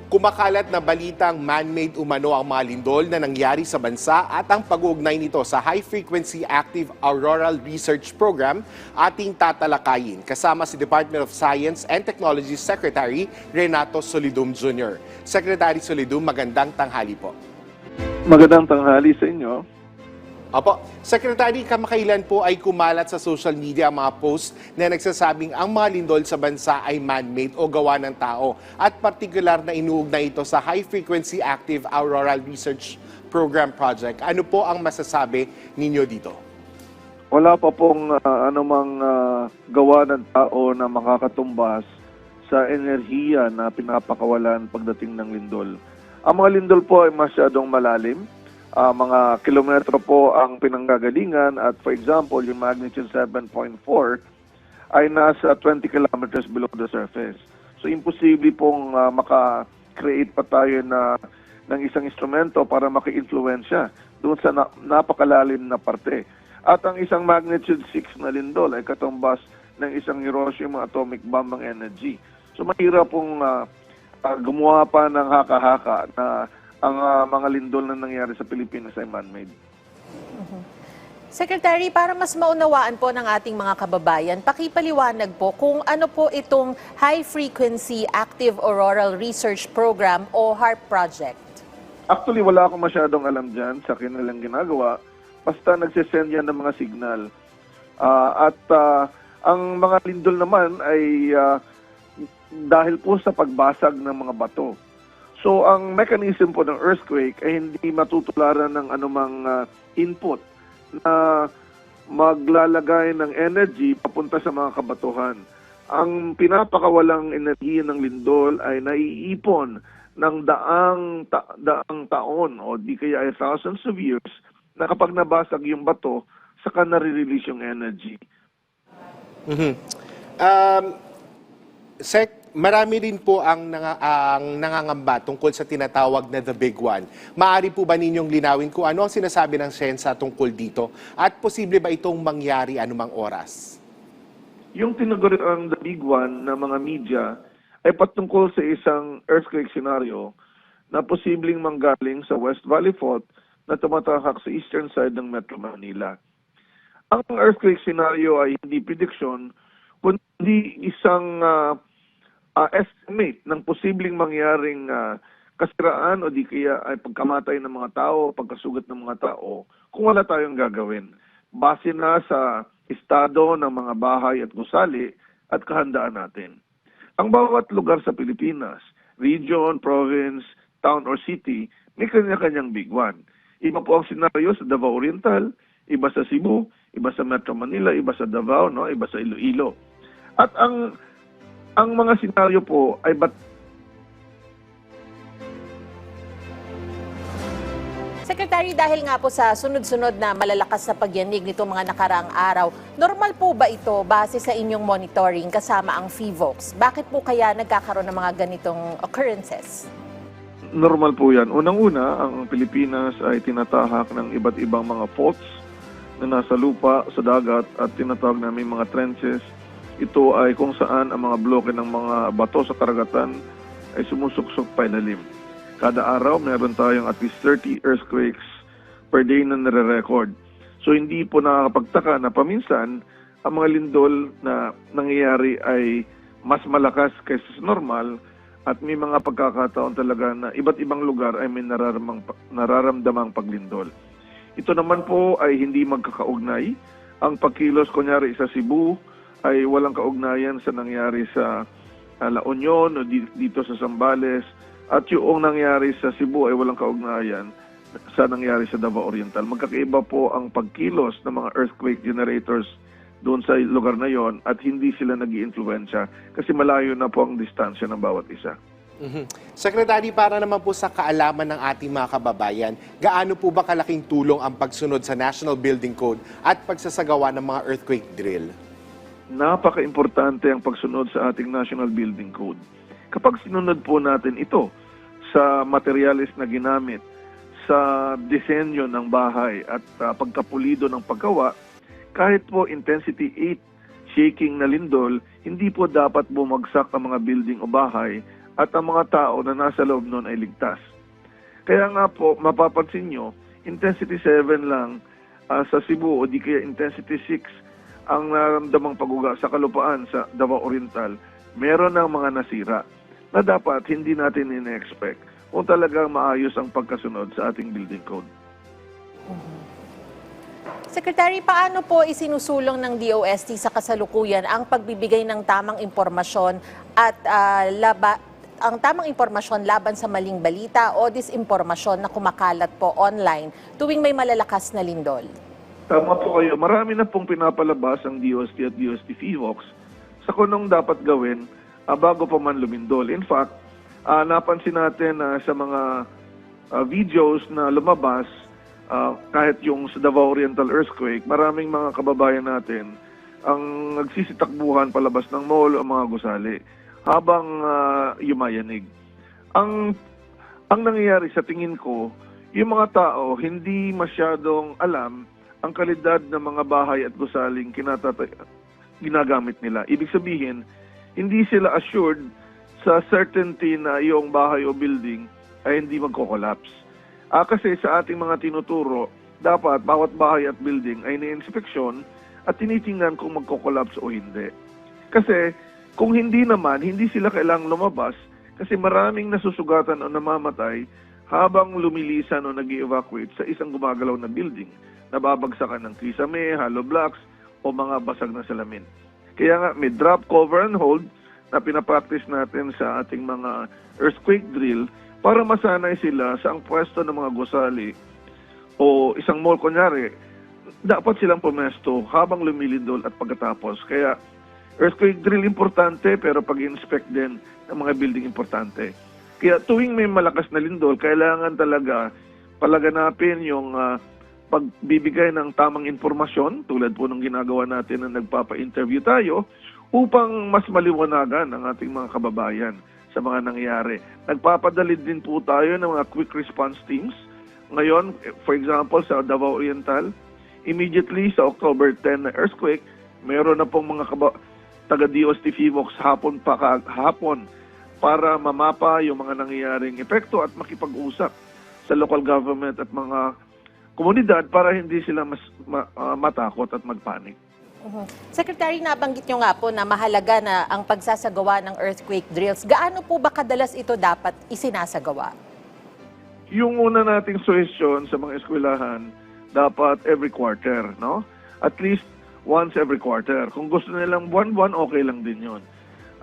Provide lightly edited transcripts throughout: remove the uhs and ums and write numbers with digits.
Kumakalat na balitang man-made umano ang mga lindol na nangyari sa bansa at ang pag-uugnay nito sa High Frequency Active Auroral Research Program ating tatalakayin kasama si Department of Science and Technology Secretary Renato Solidum Jr. Secretary Solidum, magandang tanghali po. Magandang tanghali sa inyo. Opo, Secretary, kamakailan po ay kumalat sa social media ang mga post na nagsasabing ang mga lindol sa bansa ay man-made o gawa ng tao at partikular na inuugnay ito sa High Frequency Active Auroral Research Program Project. Ano po ang masasabi ninyo dito? Wala pa pong anumang gawa ng tao na makakatumbas sa enerhiya na pinapakawalan pagdating ng lindol. Ang mga lindol po ay masyadong malalim. Mga kilometro po ang pinanggagalingan at for example, yung magnitude 7.4 ay nasa 20 kilometers below the surface. So imposible pong maka-create pa tayo ng isang instrumento para maki-influensya doon sa napakalalim na parte. At ang isang magnitude 6 na lindol ay katumbas ng isang Hiroshima atomic bomb ng energy. So mahirap pong gumawa pa ng haka-haka na ang mga lindol na nangyari sa Pilipinas ay man-made. Secretary, para mas maunawaan po ng ating mga kababayan, pakipaliwanag po kung ano po itong High Frequency Active Auroral Research Program o HARP project. Actually, wala akong masyadong alam dyan sa kanilang ginagawa. Basta nagsisend yan ng mga signal. Ang mga lindol naman ay dahil po sa pagbasag ng mga bato. So, ang mechanism po ng earthquake ay hindi matutularan ng anumang input na maglalagay ng energy papunta sa mga kabatuhan. Ang pinapakawalang enerhiya ng lindol ay naiipon ng daang taon o di kaya ay thousands of years na kapag nabasag yung bato, saka nare-release yung energy. Sec, marami rin po ang nangangamba tungkol sa tinatawag na The Big One. Maaari po ba ninyong linawin kung ano ang sinasabi ng siyensya tungkol dito at posible ba itong mangyari anumang oras? Yung tinaguriang The Big One na mga media ay patungkol sa isang earthquake scenario na posibleng manggaling sa West Valley Fault na tumatahak sa eastern side ng Metro Manila. Ang earthquake scenario ay hindi prediction, kundi isang estimate ng posibleng mangyaring kasiraan o di kaya ay pagkamatay ng mga tao, pagkasugat ng mga tao, kung wala tayong gagawin. Base na sa estado ng mga bahay at gusali at kahandaan natin. Ang bawat lugar sa Pilipinas, region, province, town or city, may kanya-kanyang Big One. Iba po ang senaryo sa Davao Oriental, iba sa Cebu, iba sa Metro Manila, iba sa Davao, no? Iba sa Iloilo. At ang mga senaryo po ay Secretary, dahil nga po sa sunod-sunod na malalakas na pagyanig nitong mga nakaraang araw, normal po ba ito base sa inyong monitoring kasama ang PHIVOLCS? Bakit po kaya nagkakaroon ng mga ganitong occurrences? normal po yan. Unang-una, ang Pilipinas ay tinatahak ng iba't ibang mga faults na nasa lupa, sa dagat at tinatawag namin mga trenches. Ito ay kung saan ang mga bloke ng mga bato sa karagatan ay sumusuksok pa ilalim. Kada araw, meron tayong at least 30 earthquakes per day na nare-record. So hindi po nakakapagtaka na paminsan ang mga lindol na nangyayari ay mas malakas kaysa sa normal at may mga pagkakataon talaga na iba't ibang lugar ay may nararamdamang paglindol. Ito naman po ay hindi magkakaugnay. Ang pagkilos kunyari sa Cebu ay walang kaugnayan sa nangyari sa La Union o dito sa Zambales, at yung nangyari sa Cebu ay walang kaugnayan sa nangyari sa Davao Oriental. Magkakaiba po ang pagkilos ng mga earthquake generators doon sa lugar na yon at hindi sila nag-iinfluensya kasi malayo na po ang distansya ng bawat isa. Secretary, para naman po sa kaalaman ng ating mga kababayan, gaano po ba kalaking tulong ang pagsunod sa National Building Code at pagsasagawa ng mga earthquake drill? Napaka-importante ang pagsunod sa ating National Building Code. Kapag sinunod po natin ito sa materyales na ginamit, sa disenyo ng bahay at pagkapulido ng paggawa, kahit po intensity 8 shaking na lindol, hindi po dapat bumagsak ang mga building o bahay at ang mga tao na nasa loob nun ay ligtas. Kaya nga po, mapapansin nyo, intensity 7 lang sa Cebu o di kaya intensity 6 ang nararamdamang pag-uga sa kalupaan sa Davao Oriental. Meron ng mga nasira na dapat hindi natin ina-expect kung talagang maayos ang pagkasunod sa ating building code. Secretary, paano po isinusulong ng DOST sa kasalukuyan ang pagbibigay ng tamang impormasyon at ang tamang impormasyon laban sa maling balita o disinformasyon na kumakalat po online tuwing may malalakas na lindol? Tama po kayo. Marami na pong pinapalabas ang DOST at DOST FIVOX sa kunong dapat gawin bago pa man lumindol. In fact, napansin natin sa mga videos na lumabas, kahit yung sa Davao Oriental earthquake, maraming mga kababayan natin ang nagsisitakbuhan palabas ng mall o mga gusali habang yumayanig. Ang nangyayari sa tingin ko, yung mga tao hindi masyadong alam ang kalidad ng mga bahay at gusaling ginagamit nila. Ibig sabihin, hindi sila assured sa certainty na yung bahay o building ay hindi magko-collapse. Kasi sa ating mga tinuturo, dapat bawat bahay at building ay na-inspeksyon at tinitingnan kung magko-collapse o hindi. Kasi kung hindi naman, hindi sila kailangang lumabas kasi maraming nasusugatan o namamatay habang lumilisan o nag-evacuate sa isang gumagalaw na building. Nababagsakan ng kisame, hollow blocks o mga basag na salamin. Kaya nga may drop, cover, and hold na pinapractice natin sa ating mga earthquake drill para masanay sila sa ang pwesto ng mga gusali o isang mall kunyari, dapat silang pumesto habang lumilindol at pagkatapos. Kaya earthquake drill importante pero pag-inspect din ng mga building importante. Kaya tuwing may malakas na lindol, kailangan talaga palaganapin yung pagbibigay ng tamang informasyon tulad po ng ginagawa natin na nagpapa-interview tayo upang mas maliwanagan ang ating mga kababayan sa mga nangyayari. Nagpapadali din po tayo ng mga quick response teams. Ngayon, for example, sa Davao Oriental, immediately sa October 10 na earthquake, mayroon na pong mga taga-DOST FIVOX hapon para mamapa yung mga nangyayaring epekto at makipag-usap sa local government at mga komunidad para hindi sila matakot at magpanik. Secretary, nabanggit nyo nga po na mahalaga na ang pagsasagawa ng earthquake drills. Gaano po ba kadalas ito dapat isinasagawa? Yung una nating suggestion sa mga eskwelahan, dapat every quarter, no? At least once every quarter. Kung gusto nilang buwan-buwan, okay lang din yun.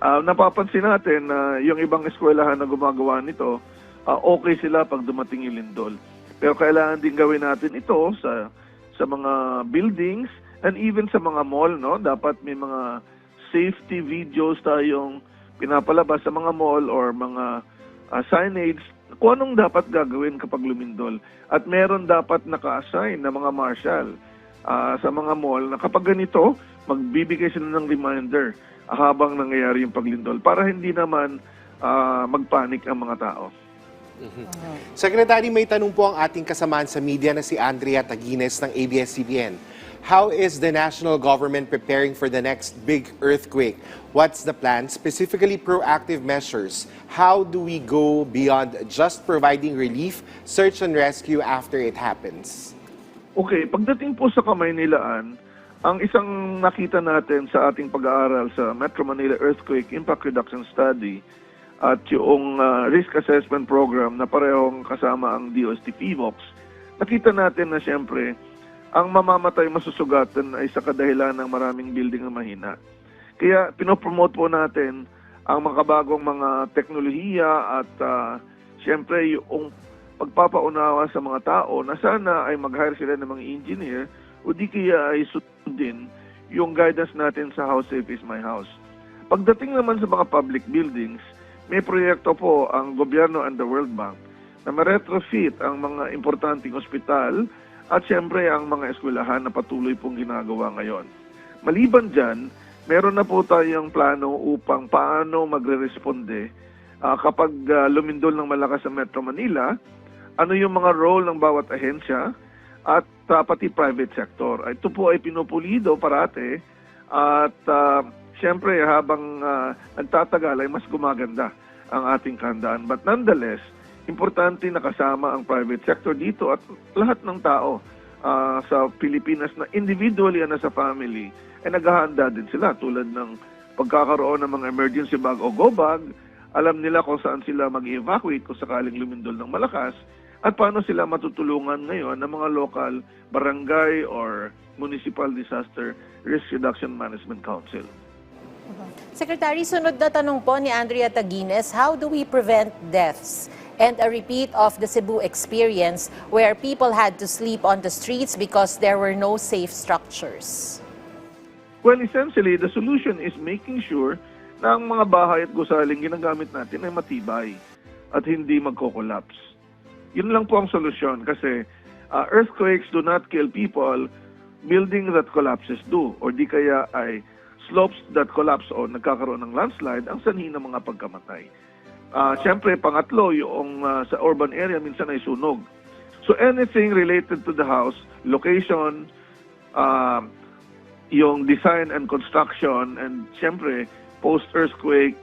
Napapansin natin na yung ibang eskwelahan na gumagawa nito, okay sila pag dumating yung lindol. Pero kailangan din gawin natin ito sa mga buildings, and even sa mga mall, no? Dapat may mga safety videos tayong pinapalabas sa mga mall or mga signage kung anong dapat gagawin kapag lumindol. At meron dapat naka-assign na mga marshal sa mga mall na kapag ganito, magbibigay sila ng reminder habang nangyayari yung paglindol para hindi naman magpanik ang mga tao. Secretary, may tanong po ang ating kasamaan sa media na si Andrea Taguines ng ABS-CBN. How is the national government preparing for the next big earthquake? What's the plan? Specifically, proactive measures. How do we go beyond just providing relief, search and rescue after it happens? Okay, pagdating po sa Kamaynilaan, ang isang nakita natin sa ating pag-aaral sa Metro Manila Earthquake Impact Reduction Study at yung risk assessment program na parehong kasama ang DOST FIVOX, nakita natin na siyempre, ang mamamatay masusugatan ay sa kadahilan ng maraming building na mahina. Kaya pinopromote po natin ang makabagong mga teknolohiya at siyempre yung pagpapaunawa sa mga tao na sana ay mag-hire sila ng mga engineer o di kaya ay sundin yung guidance natin sa How Safe is My House. Pagdating naman sa mga public buildings, may proyekto po ang gobyerno and the World Bank na ma-retrofit ang mga importanteng ospital at siyempre ang mga eskwelahan na patuloy pong ginagawa ngayon. Maliban dyan, meron na po tayong plano upang paano magre-responde kapag lumindol ng malakas sa Metro Manila, ano yung mga role ng bawat ahensya at pati private sector. Ito po ay pinupulido parate at siyempre habang nagtatagal ay mas gumaganda ang ating kahandaan. But nonetheless, importante na kasama ang private sector dito at lahat ng tao sa Pilipinas na individually and as a family ay naghahanda din sila tulad ng pagkakaroon ng mga emergency bag o go bag. Alam nila kung saan sila mag-evacuate kung sakaling lumindol ng malakas at paano sila matutulungan ngayon ng mga local barangay or municipal disaster risk reduction management council. Secretary, sunod na tanong po ni Andrea Taguines, how do we prevent deaths and a repeat of the Cebu experience where people had to sleep on the streets because there were no safe structures? Well, essentially, the solution is making sure na ang mga bahay at gusaling ginagamit natin ay matibay at hindi magko-collapse. Yun lang po ang solusyon kasi earthquakes do not kill people, building that collapses do. Or di kaya ay slopes that collapse o nagkakaroon ng landslide ang sanhi ng mga pagkamatay. Siyempre, pangatlo, yung sa urban area minsan ay sunog. So anything related to the house, location, yung design and construction, and siyempre, post-earthquake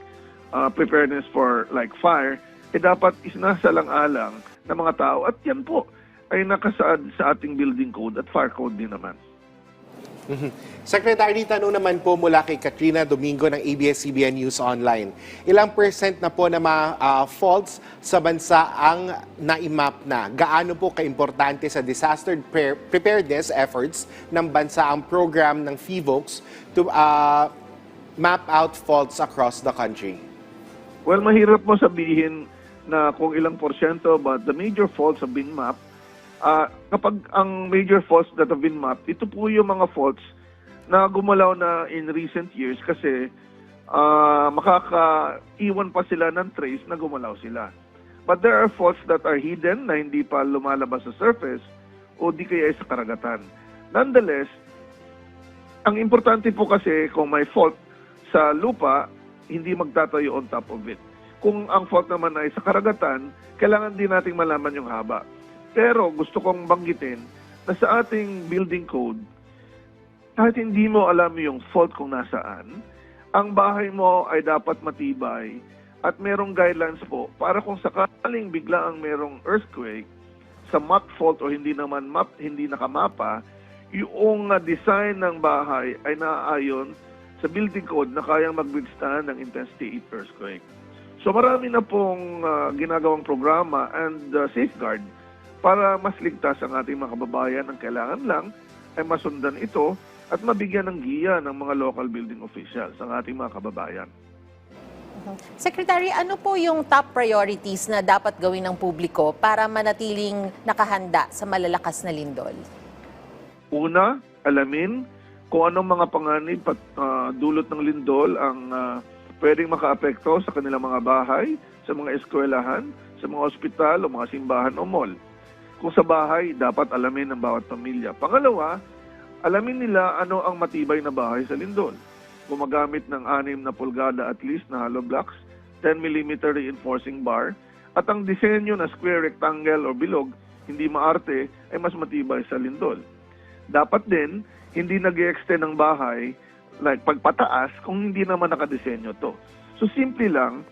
preparedness for like fire, dapat isinasalang-alang ng mga tao. At yan po ay nakasaad sa ating building code at fire code din naman. Secretary, tanong naman po mula kay Katrina Domingo ng ABS-CBN News Online. Ilang percent na po na mga faults sa bansa ang na-map na? Gaano po kaimportante sa disaster preparedness efforts ng bansa ang program ng FIVOLCS to map out faults across the country? Well, mahirap mo sabihin na kung ilang porsyento, but the major faults have been mapped. Kapag ang major faults that have been mapped, ito po yung mga faults na gumalaw na in recent years kasi makakaiwan pa sila ng trace na gumalaw sila. But there are faults that are hidden na hindi pa lumalabas sa surface o di kaya sa karagatan. Nonetheless, ang importante po kasi kung may fault sa lupa, hindi magtatayo on top of it. Kung ang fault naman ay sa karagatan, kailangan din nating malaman yung haba. Pero gusto kong banggitin na sa ating building code, kahit hindi mo alam yung fault kung nasaan, ang bahay mo ay dapat matibay at merong guidelines po para kung sakaling bigla ang merong earthquake, sa map fault o hindi naman map, hindi nakamapa, yung design ng bahay ay naaayon sa building code na kayang mag-withstand ng intensity 8 earthquake. So marami na pong ginagawang programa and safeguard para mas ligtas ang ating mga kababayan. Ang kailangan lang ay masundan ito at mabigyan ng giya ng mga local building officials ang ating mga kababayan. Secretary, ano po yung top priorities na dapat gawin ng publiko para manatiling nakahanda sa malalakas na lindol? Una, alamin kung anong mga panganib at dulot ng lindol ang pwedeng makaapekto sa kanilang mga bahay, sa mga eskwelahan, sa mga ospital o mga simbahan o mall. Kung sa bahay, dapat alamin ng bawat pamilya. Pangalawa, alamin nila ano ang matibay na bahay sa lindol. Gumagamit ng 6 na pulgada at least na hollow blocks, 10 mm reinforcing bar, at ang disenyo na square, rectangle o bilog, hindi maarte, ay mas matibay sa lindol. Dapat din, hindi nag-extend ng bahay, like pagpataas, kung hindi naman nakadesenyo to. So simple lang,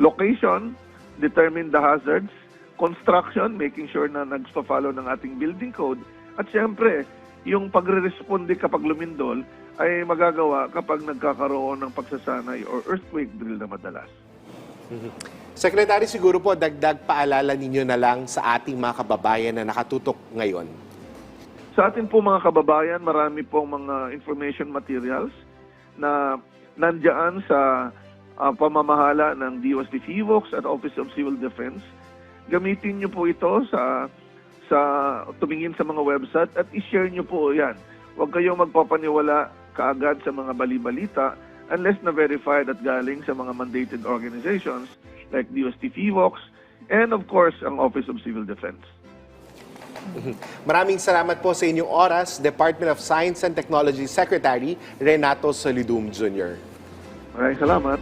location, determine the hazards, construction, making sure na nagpa-follow ng ating building code, at siyempre, yung pagre-responde kapag lumindol ay magagawa kapag nagkakaroon ng pagsasanay or earthquake drill na madalas. Secretary, siguro po dagdag paalala ninyo na lang sa ating mga kababayan na nakatutok ngayon. Sa atin po mga kababayan, marami pong mga information materials na nandiyan sa pamamahala ng DOST FIVOLCS at Office of Civil Defense. Gamitin niyo po ito sa tumingin sa mga website at i-share niyo po yan. Huwag kayong magpapaniwala kaagad sa mga bali-balita unless na-verified at galing sa mga mandated organizations like DOST FIVOLCS and of course ang Office of Civil Defense. Maraming salamat po sa inyong oras, Department of Science and Technology Secretary Renato Solidum Jr. Maraming salamat.